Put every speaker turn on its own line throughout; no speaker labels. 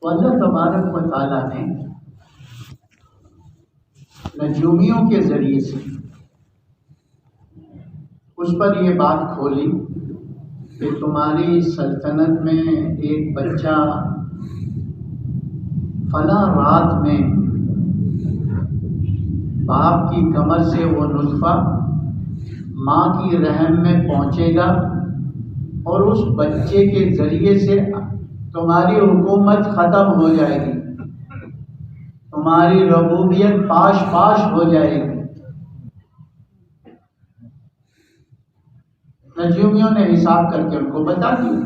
تو اللہ تبارک و تعالیٰ نے نجومیوں کے ذریعے سے اس پر یہ بات کھولی کہ تمہاری سلطنت میں ایک بچہ فلاں رات میں باپ کی کمر سے وہ نطفہ ماں کی رحم میں پہنچے گا اور اس بچے کے ذریعے سے تمہاری حکومت ختم ہو جائے گی، تمہاری ربوبیت پاش پاش ہو جائے گی۔ نجومیوں نے حساب کر کے ان کو بتا دیا۔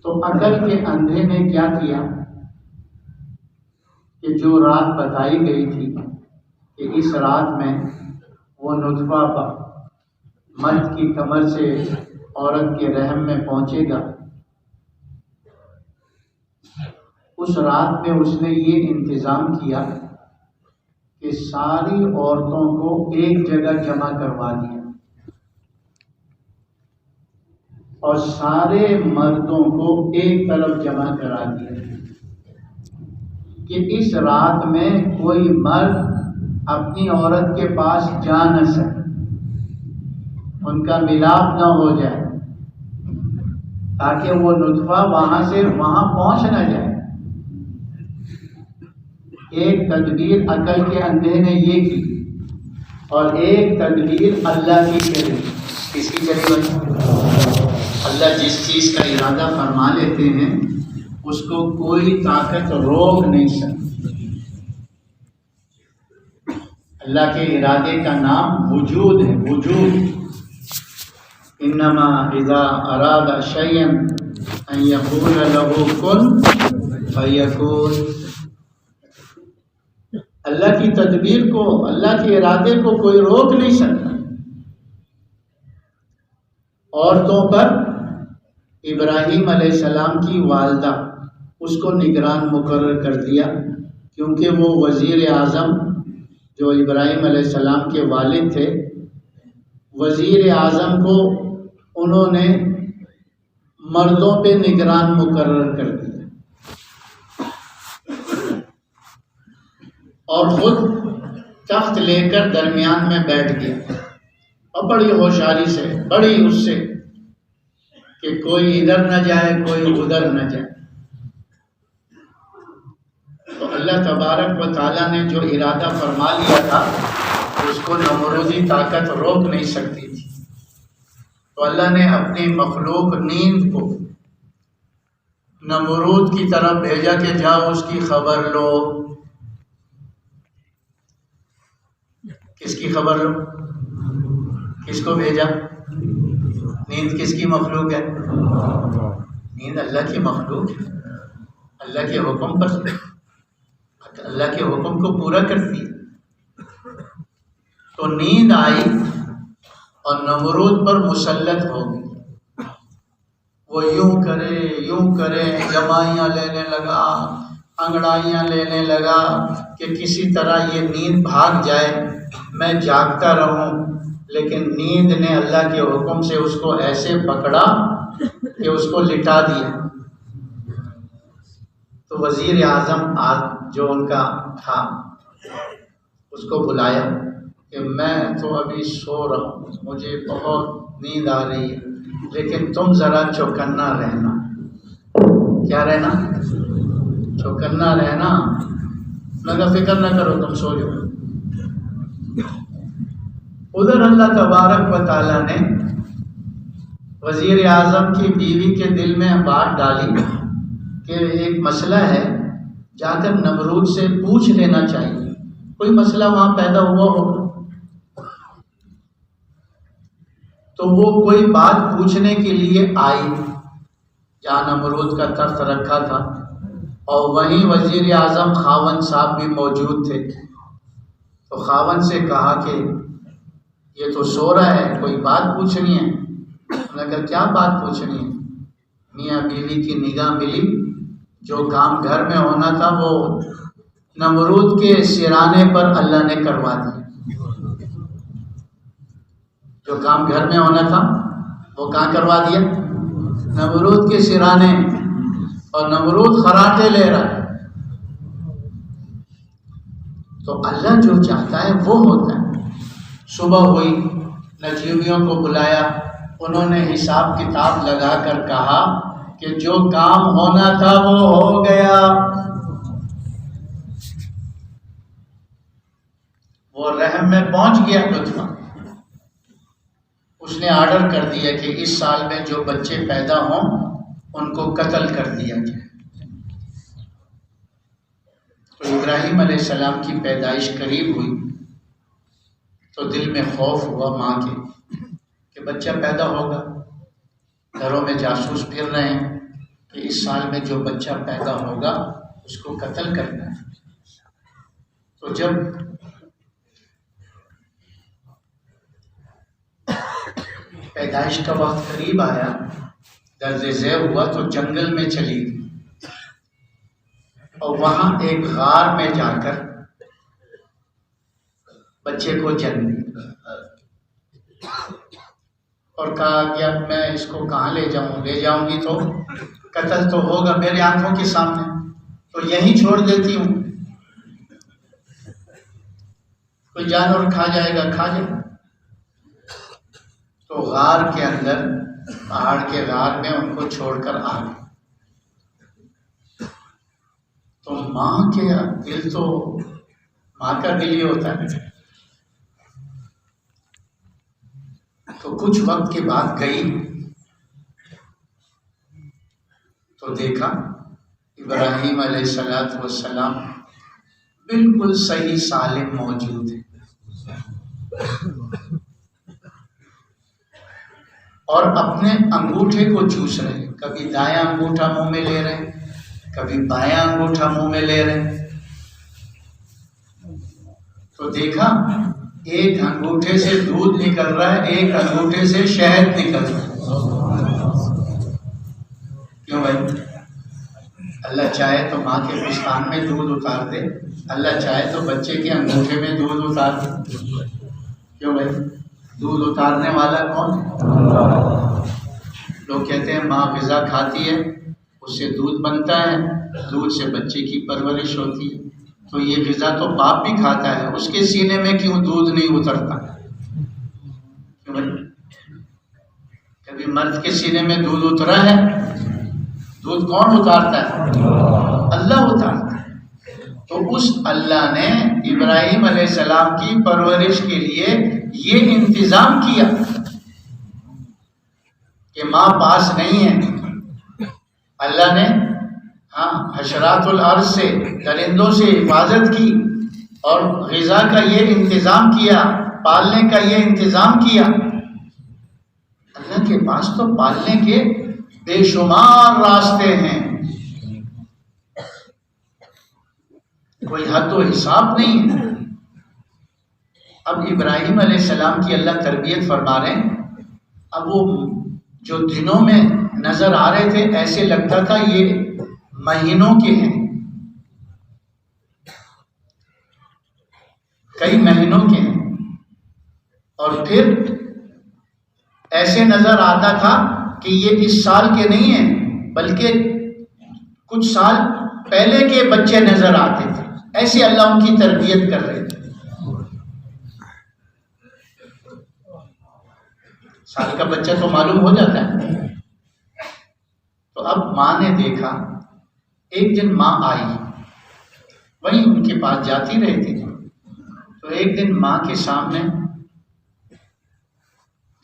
تو عقل کے اندھے نے کیا کیا کہ جو رات بتائی گئی تھی کہ اس رات میں وہ نطفہ مرد کی کمر سے عورت کے رحم میں پہنچے گا، اس رات میں اس نے یہ انتظام کیا کہ ساری عورتوں کو ایک جگہ جمع کروا دیا اور سارے مردوں کو ایک طرف جمع کرا دیا کہ اس رات میں کوئی مرد اپنی عورت کے پاس جا نہ سکے، ان کا ملاپ نہ ہو جائے، تاکہ وہ نطفہ وہاں سے وہاں پہنچ نہ جائے۔ ایک تدبیر عقل کے اندھے نے یہ کی اور ایک تدبیر اللہ کی کرے۔ کس کی کرے؟ اللہ جس چیز کا ارادہ فرما لیتے ہیں اس کو کوئی طاقت روک نہیں سکتی۔ اللہ کے ارادے کا نام وجود ہے، وجود۔ انما اذا اراد شیئا ان یقول له کن فیکون۔ اللہ کی تدبیر کو، اللہ کے ارادے کو کوئی روک نہیں سکتا۔ عورتوں پر ابراہیم علیہ السلام کی والدہ، اس کو نگران مقرر کر دیا، کیونکہ وہ وزیر اعظم جو ابراہیم علیہ السلام کے والد تھے، وزیر اعظم کو انہوں نے مردوں پہ نگران مقرر کر دیا اور خود تخت لے کر درمیان میں بیٹھ گیا اور بڑی ہوشیاری سے، بڑی اس سے کہ کوئی ادھر نہ جائے کوئی ادھر نہ جائے۔ تو اللہ تبارک و تعالیٰ نے جو ارادہ فرما لیا تھا اس کو نمرودی طاقت روک نہیں سکتی تھی۔ تو اللہ نے اپنی مخلوق نیند کو نمرود کی طرف بھیجا کہ جاؤ اس کی خبر لو۔ کس کی خبر لو؟ کس کو بھیجا؟ نیند کس کی مخلوق ہے؟ نیند اللہ کی مخلوق ہے، اللہ کے حکم پر، اللہ کے حکم کو پورا کرتی ہے۔ تو نیند آئی اور نمرود پر مسلط ہو گئی۔ وہ یوں کرے جمائیاں لینے لگا، انگڑائیاں لینے لگا کہ کسی طرح یہ نیند بھاگ جائے، میں جاگتا رہوں، لیکن نیند نے اللہ کے حکم سے اس کو ایسے پکڑا کہ اس کو لٹا دیا۔ تو وزیر اعظم جو ان کا تھا اس کو بلایا کہ میں تو ابھی سو رہا ہوں، مجھے بہت نیند آ رہی ہے، لیکن تم ذرا چوکنا رہنا۔ کیا رہنا؟ چوکنا رہنا۔ مگر فکر نہ کرو، تم سو جاؤ۔ ادھر اللہ تبارک و تعالیٰ نے وزیر اعظم کی بیوی کے دل میں بات ڈالی کہ ایک مسئلہ ہے، جا کر نمرود سے پوچھ لینا چاہیے، کوئی مسئلہ وہاں پیدا ہوا ہوگا۔ تو وہ کوئی بات پوچھنے کے لیے آئی جہاں نمرود کا تخت رکھا تھا، اور وہیں وزیر اعظم خاوند صاحب بھی موجود تھے۔ تو خاوند سے کہا کہ یہ تو سو رہا ہے، کوئی بات پوچھنی ہے۔ انہوں نے کہا کیا بات پوچھنی ہے؟ میاں بیوی کی نگاہ ملی، جو کام گھر میں ہونا تھا وہ نمرود کے سرانے پر اللہ نے کروا دیا۔ جو کام گھر میں ہونا تھا وہ کہاں کروا دیا؟ نمرود کے سرانے اور نمرود خراٹے لے رہا ہے. تو اللہ جو چاہتا ہے وہ ہوتا ہے. صبح ہوئی، نجومیوں کو بلایا، انہوں نے حساب کتاب لگا کر کہا کہ جو کام ہونا تھا وہ ہو گیا. وہ رحم میں پہنچ گیا نطفہ. اس نے آرڈر کر دیا کہ اس سال میں جو بچے پیدا ہوں ان کو قتل کر دیا جائے. تو ابراہیم علیہ السلام کی پیدائش قریب ہوئی تو دل میں خوف ہوا ماں کے کہ بچہ پیدا ہوگا. گھروں میں جاسوس پھر رہے ہیں کہ اس سال میں جو بچہ پیدا ہوگا اس کو قتل کرنا ہے. تو جب پیدائش کا وقت قریب آیا، درد ذیل ہوا تو جنگل میں چلی گئی اور وہاں ایک غار میں جا کر بچے کو جنم دی اور کہا کہ اب میں اس کو کہاں لے جاؤں گی تو قتل تو ہوگا میرے آنکھوں کے سامنے، تو یہیں چھوڑ دیتی ہوں، کوئی جانور کھا جائے گا کھا جائے. تو غار کے اندر، پہاڑ کے غار میں ان کو چھوڑ کر آ گئے. تو ماں کے دل تو ماں کا دل ہی ہوتا ہے. تو کچھ وقت کے بعد گئی تو دیکھا ابراہیم علیہ السلام بالکل صحیح سالم موجود ہے اور اپنے انگوٹھے کو چوس رہے. کبھی دایاں انگوٹھا منہ میں لے رہے، کبھی بایاں انگوٹھا منہ میں لے رہے. تو دیکھا ایک انگوٹھے سے دودھ نکل رہا ہے، ایک انگوٹھے سے شہد نکل رہا ہے. کیوں بھائی؟ اللہ چاہے تو ماں کے پستان میں دودھ اتار دے، اللہ چاہے تو بچے کے انگوٹھے میں دودھ اتار دے. کیوں بھائی؟ دودھ اتارنے والا کون ہے؟ لوگ کہتے ہیں ماں غذا کھاتی ہے اس سے دودھ بنتا ہے، دودھ سے بچے کی پرورش ہوتی ہے. تو یہ غذا تو باپ بھی کھاتا ہے، اس کے سینے میں کیوں دودھ نہیں اترتا؟ کیوں بھائی؟ کبھی مرد کے سینے میں دودھ اترا ہے؟ دودھ کون اتارتا ہے؟ اللہ اتارتا ہے. تو اس اللہ نے ابراہیم علیہ السلام کی پرورش کے لیے یہ انتظام کیا کہ ماں پاس نہیں ہے. اللہ نے حشرات الارض سے، درندوں سے حفاظت کی اور غذا کا یہ انتظام کیا، پالنے کا یہ انتظام کیا. اللہ کے پاس تو پالنے کے بے شمار راستے ہیں، کوئی حد و حساب نہیں ہے. اب ابراہیم علیہ السلام کی اللہ تربیت فرما رہے ہیں. اب وہ جو دنوں میں نظر آ رہے تھے ایسے لگتا تھا یہ مہینوں کے ہیں، کئی مہینوں کے ہیں. اور پھر ایسے نظر آتا تھا کہ یہ اس سال کے نہیں ہیں بلکہ کچھ سال پہلے کے بچے نظر آتے تھے. ایسے اللہ ان کی تربیت کر رہے تھے. سال کا بچہ تو معلوم ہو جاتا ہے. تو اب ماں نے دیکھا، ایک دن ماں آئی، وہیں ان کے پاس جاتی رہتی تھی. تو ایک دن ماں کے سامنے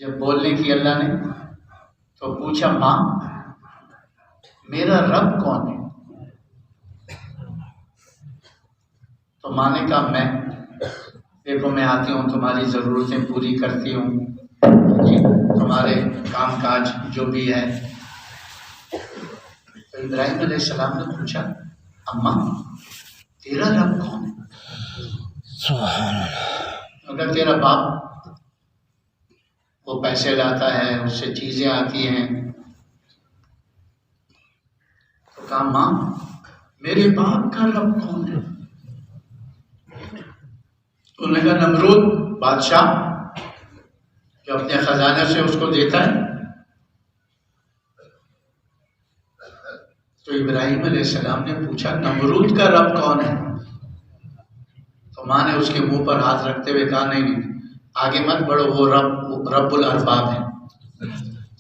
جب بولنے کی اللہ نے تو پوچھا ماں میرا رب کون ہے؟ تو ماں نے کہا میں، دیکھو میں آتی ہوں تمہاری ضرورتیں پوری کرتی ہوں، تمہارے کام کاج جو بھی ہے. تو ابراہیم علیہ السلام نے پوچھا اماں تیرا رب کون ہے؟ سبحان اللہ. اگر تیرا باپ وہ پیسے لاتا ہے، اس سے چیزیں آتی ہیں، تو کہا ماں میرے باپ کا رب کون ہے؟ تو انہوں نے کہا نمرود بادشاہ جو اپنے خزانے سے اس کو دیتا ہے. تو ابراہیم علیہ السلام نے پوچھا نمرود کا رب کون ہے؟ تو ماں نے اس کے منہ پر ہاتھ رکھتے ہوئے کہا نہیں آگے مت بڑھو، وہ رب الارباب ہے،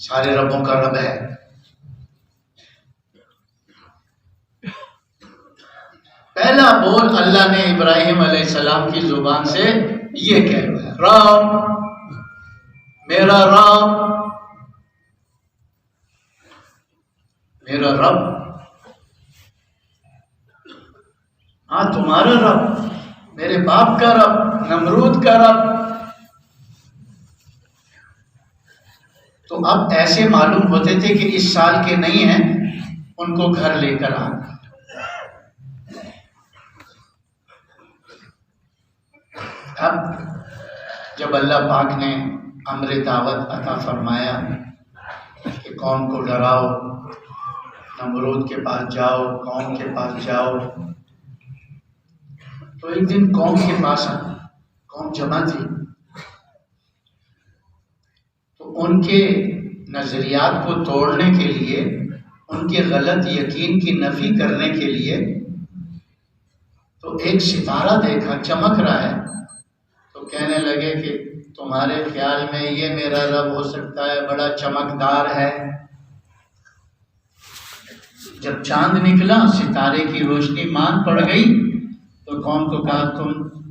سارے ربوں کا رب ہے۔ پہلا بول اللہ نے ابراہیم علیہ السلام کی زبان سے یہ کہا، رب، میرا رب، میرا رب۔ ہاں تمہارا رب، میرے باپ کا رب، نمرود کا رب۔ تو اب ایسے معلوم ہوتے تھے کہ اس سال کے نہیں ہیں، ان کو گھر لے کر آ گئے۔ اب جب اللہ پاک نے امر دعوت عطا فرمایا کہ قوم کو ڈراؤ، نمرود کے پاس جاؤ، قوم کے پاس جاؤ، تو ایک دن قوم کے پاس قوم جمع تھی، تو ان کے نظریات کو توڑنے کے لیے، ان کے غلط یقین کی نفی کرنے کے لیے، تو ایک ستارہ دیکھا چمک رہا ہے، تو کہنے لگے کہ تمہارے خیال میں یہ میرا رب ہو سکتا ہے، بڑا چمکدار ہے۔ جب چاند نکلا، ستارے کی روشنی مان پڑ گئی، تو قوم کو کہا تم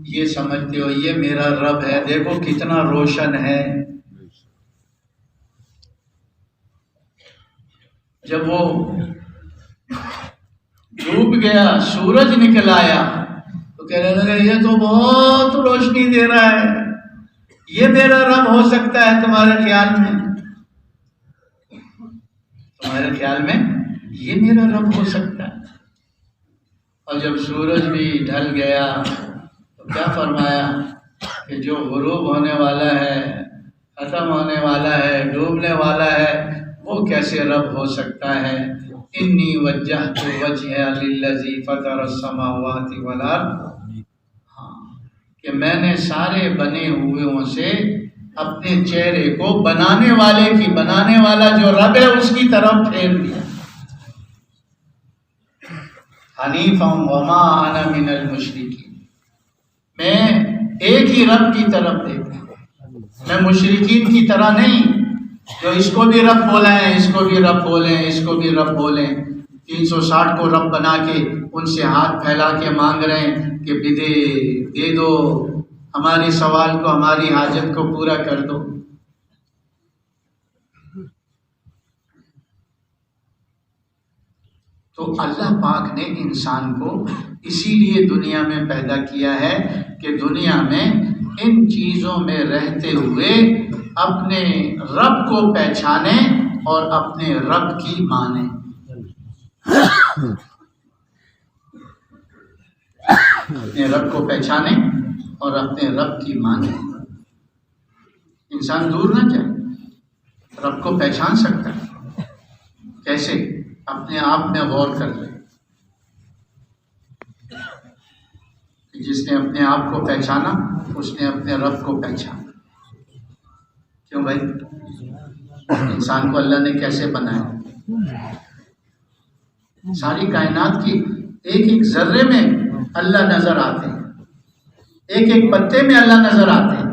یہ سمجھتے ہو یہ میرا رب ہے، دیکھو کتنا روشن ہے۔ جب وہ ڈوب گیا، سورج نکل آیا، تو کہنے لگے یہ تو بہت روشنی دے رہا ہے، یہ میرا رب ہو سکتا ہے تمہارے خیال میں؟ تمہارے خیال میں یہ میرا رب ہو سکتا ہے؟ اور جب سورج بھی ڈھل گیا تو کیا فرمایا کہ جو غروب ہونے والا ہے، ختم ہونے والا ہے، ڈوبنے والا ہے، وہ کیسے رب ہو سکتا ہے؟ انی وجہت وجہی للذی فطر السماوات والارض، کہ میں نے سارے بنے ہوئےوں سے اپنے چہرے کو بنانے والے کی، بنانے والا جو رب ہے اس کی طرف پھیر دیا۔ حنیفا وما انا من المشرکین، میں ایک ہی رب کی طرف دیکھتا ہوں، میں مشرکین کی طرح نہیں جو اس کو بھی رب بولا ہے، اس کو بھی رب بولیں، اس کو بھی رب بولیں، 360 کو رب بنا کے ان سے ہاتھ پھیلا کے مانگ رہے ہیں کہ دے دو ہماری سوال کو، ہماری حاجت کو پورا کر دو۔ تو اللہ پاک نے انسان کو اسی لیے دنیا میں پیدا کیا ہے کہ دنیا میں ان چیزوں میں رہتے ہوئے اپنے رب کو پہچانے اور اپنے رب کی مانے۔ اپنے رب کو پہچانے اور اپنے رب کی مانے۔ انسان دور نہ جائے، رب کو پہچان سکتا ہے۔ کیسے؟ اپنے آپ میں غور کر لے۔ جس نے اپنے آپ کو پہچانا اس نے اپنے رب کو پہچانا۔ کیوں بھائی؟ انسان کو اللہ نے کیسے بنایا؟ ساری کائنات کی ایک ایک ذرے میں اللہ نظر آتے ہیں، ایک ایک پتے میں اللہ نظر آتے ہیں،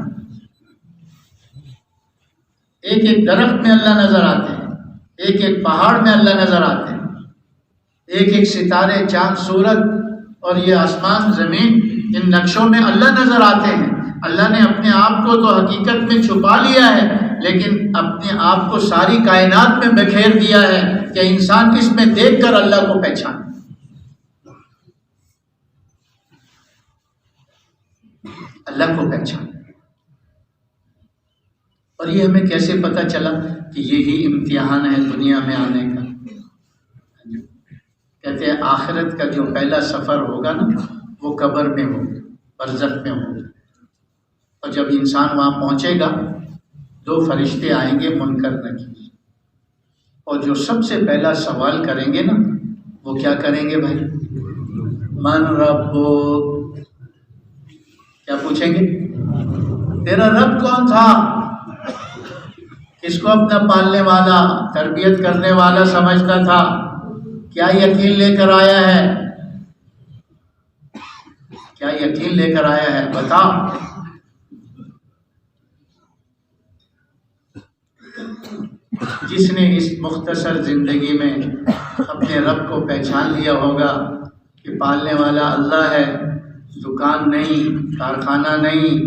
ایک ایک درخت میں اللہ نظر آتے ہیں، ایک ایک پہاڑ میں اللہ نظر آتے ہیں، ایک ایک ستارے، چاند، سورج اور یہ آسمان، زمین، ان نقشوں میں اللہ نظر آتے ہیں۔ اللہ نے اپنے آپ کو تو حقیقت میں چھپا لیا ہے، لیکن اپنے آپ کو ساری کائنات میں بکھیر دیا ہے کہ انسان اس میں دیکھ کر اللہ کو پہچانے۔ اللہ کو پہچانے۔ اور یہ ہمیں کیسے پتہ چلا کہ یہی امتحان ہے دنیا میں آنے کا؟ کہتے ہیں آخرت کا جو پہلا سفر ہوگا نا، وہ قبر میں ہوگا، برزخ میں ہوگا۔ اور جب انسان وہاں پہنچے گا، دو فرشتے آئیں گے منکر نکیر، اور جو سب سے پہلا سوال کریں گے نا، وہ کیا کریں گے بھائی؟ من ربک، کیا پوچھیں گے؟ تیرا رب کون تھا؟ کس کو اپنا پالنے والا، تربیت کرنے والا سمجھتا تھا؟ کیا یقین لے کر آیا ہے؟ کیا یقین لے کر آیا ہے؟ بتا۔ جس نے اس مختصر زندگی میں اپنے رب کو پہچان لیا ہوگا کہ پالنے والا اللہ ہے، دکان نہیں، کارخانہ نہیں،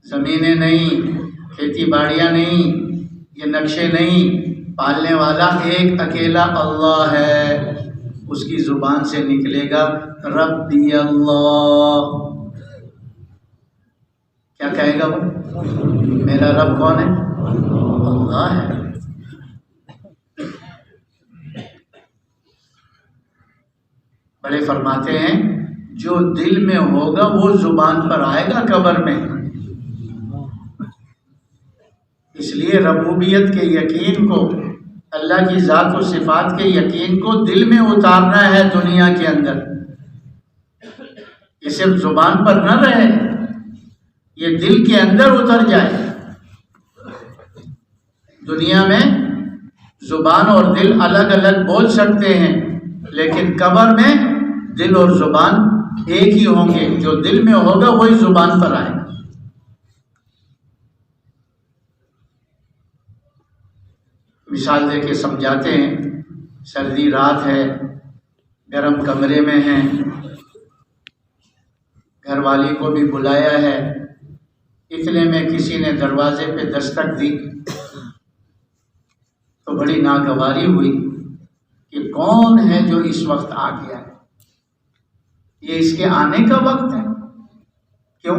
زمینیں نہیں، کھیتی باڑیاں نہیں، یہ نقشے نہیں، پالنے والا ایک اکیلا اللہ ہے، اس کی زبان سے نکلے گا ربی اللہ۔ کیا کہے گا وہ؟ میرا رب کون ہے؟ اللہ ہے۔ بڑے فرماتے ہیں جو دل میں ہوگا وہ زبان پر آئے گا قبر میں۔ اس لیے ربوبیت کے یقین کو، اللہ کی ذات و صفات کے یقین کو دل میں اتارنا ہے دنیا کے اندر۔ یہ صرف زبان پر نہ رہے، یہ دل کے اندر اتر جائے۔ دنیا میں زبان اور دل الگ الگ بول سکتے ہیں، لیکن قبر میں دل اور زبان ایک ہی ہوں گے۔ جو دل میں ہوگا وہی زبان پر آئے گا۔ مثال دے کے سمجھاتے ہیں، سردی رات ہے، گرم کمرے میں ہیں، گھر والی کو بھی بلایا ہے، اتنے میں کسی نے دروازے پہ دستک دی تو بڑی ناگواری ہوئی کہ کون ہے جو اس وقت آ گیا ہے، یہ اس کے آنے کا وقت ہے۔ کیوں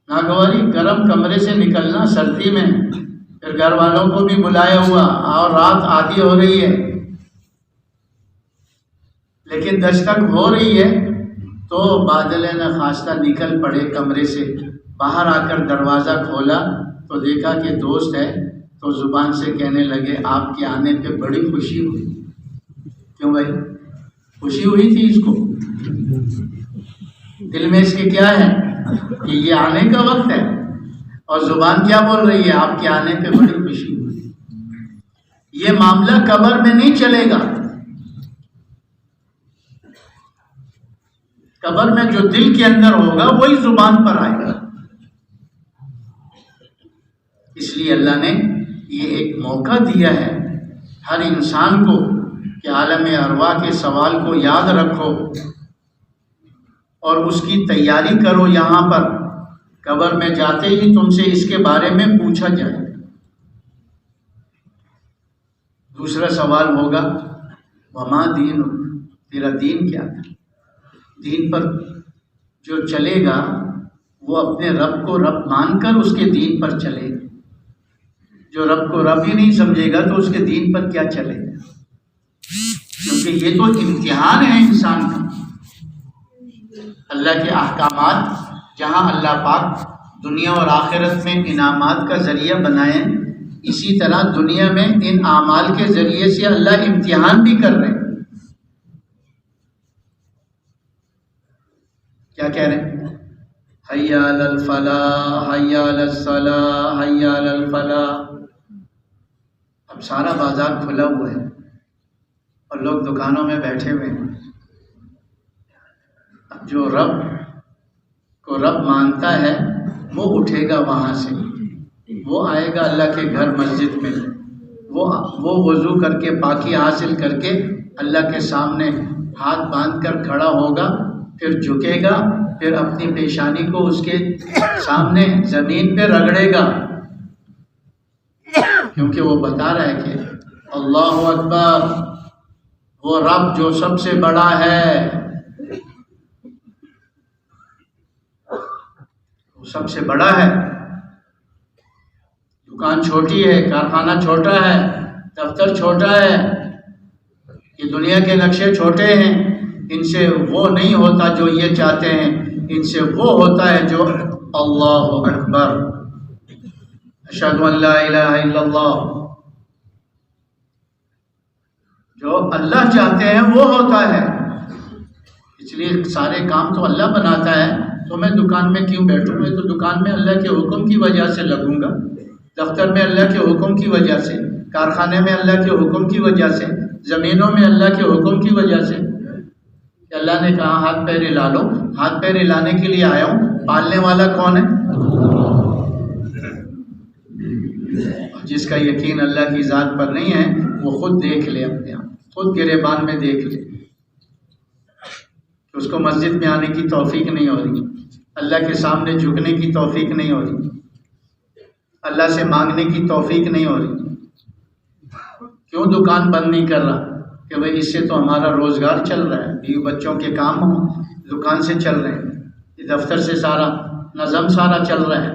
ناگواری؟ گرم کمرے سے نکلنا سردی میں، پھر گھر والوں کو بھی بلایا ہوا اور رات آدھی ہو رہی ہے، لیکن دستک ہو رہی ہے تو بادل نخواستہ نکل پڑے کمرے سے، باہر آ کر دروازہ کھولا تو دیکھا کہ دوست ہے، تو زبان سے کہنے لگے آپ کے آنے پہ بڑی خوشی ہوئی۔ کیوں بھائی خوشی ہوئی تھی اس کو؟ دل میں اس کے کیا ہے کہ یہ آنے کا وقت ہے، اور زبان کیا بول رہی ہے؟ آپ کے آنے پہ بڑی خوشی ہوئی۔ یہ معاملہ قبر میں نہیں چلے گا۔ قبر میں جو دل کے اندر ہوگا وہی زبان پر آئے گا۔ اس لیے اللہ نے یہ ایک موقع دیا ہے ہر انسان کو کہ عالم ارواح کے سوال کو یاد رکھو اور اس کی تیاری کرو۔ یہاں پر قبر میں جاتے ہی تم سے اس کے بارے میں پوچھا جائے۔ دوسرا سوال ہوگا وما دین، تیرا دین کیا تھا؟ دین پر جو چلے گا وہ اپنے رب کو رب مان کر اس کے دین پر چلے گا۔ جو رب کو رب ہی نہیں سمجھے گا تو اس کے دین پر کیا چلے گا؟ کیونکہ یہ تو امتحان ہے انسان کا۔ اللہ کے احکامات جہاں اللہ پاک دنیا اور آخرت میں انعامات کا ذریعہ بنائیں، اسی طرح دنیا میں ان اعمال کے ذریعے سے اللہ امتحان بھی کر رہے ہیں۔ کیا کہہ رہے ہیں؟ حی علی الفلاح، حی علی الصلاح، حی علی الفلاح۔ اب سارا بازار کھلا ہوا ہے اور لوگ دکانوں میں بیٹھے ہوئے ہیں۔ اب جو رب کو رب مانتا ہے وہ اٹھے گا وہاں سے، وہ آئے گا اللہ کے گھر مسجد میں، وہ وضو کر کے پاکی حاصل کر کے اللہ کے سامنے ہاتھ باندھ کر کھڑا ہوگا، پھر جھکے گا، پھر اپنی پیشانی کو اس کے سامنے زمین پہ رگڑے گا، کیونکہ وہ بتا رہا ہے کہ اللہ اکبر، وہ رب جو سب سے بڑا ہے، وہ سب سے بڑا ہے۔ دکان چھوٹی ہے، کارخانہ چھوٹا ہے، دفتر چھوٹا ہے، یہ دنیا کے نقشے چھوٹے ہیں، ان سے وہ نہیں ہوتا جو یہ چاہتے ہیں، ان سے وہ ہوتا ہے جو اللہ اکبر، اشہد ان لا الہ الا اللہ، جو اللہ چاہتے ہیں وہ ہوتا ہے۔ اس لیے سارے کام تو اللہ بناتا ہے، تو میں دکان میں کیوں بیٹھوں؟ میں تو دکان میں اللہ کے حکم کی وجہ سے لگوں گا، دفتر میں اللہ کے حکم کی وجہ سے، کارخانے میں اللہ کے حکم کی وجہ سے، زمینوں میں اللہ کے حکم کی وجہ سے کہ اللہ نے کہا ہاتھ پیر ہلا لو، ہاتھ پیر ہلانے کے لیے آیا ہوں، پالنے والا کون ہے؟ جس کا یقین اللہ کی ذات پر نہیں ہے وہ خود دیکھ لے، اپنے آپ خود گریبان میں دیکھ لے کہ اس کو مسجد میں آنے کی توفیق نہیں ہو رہی، اللہ کے سامنے جھکنے کی توفیق نہیں ہو رہی، اللہ سے مانگنے کی توفیق نہیں ہو رہی۔ کیوں دکان بند نہیں کر رہا؟ کہ بھئی اس سے تو ہمارا روزگار چل رہا ہے، بیوی بچوں کے کام دکان سے چل رہے ہیں، دفتر سے سارا نظم سارا چل رہا ہے،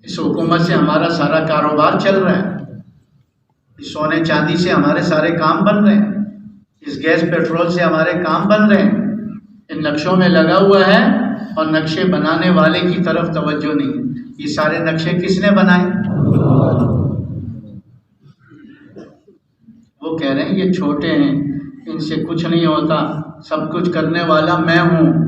اس حکومت سے ہمارا سارا کاروبار چل رہا ہے، اس سونے چاندی سے ہمارے سارے کام بن رہے ہیں، اس گیس پیٹرول سے ہمارے کام بن رہے ہیں، ان نقشوں میں لگا ہوا ہے اور نقشے بنانے والے کی طرف توجہ نہیں ہے۔ یہ سارے نقشے کس نے بنائے؟ وہ کہہ رہے ہیں یہ چھوٹے ہیں، ان سے کچھ نہیں ہوتا، سب کچھ کرنے والا میں ہوں۔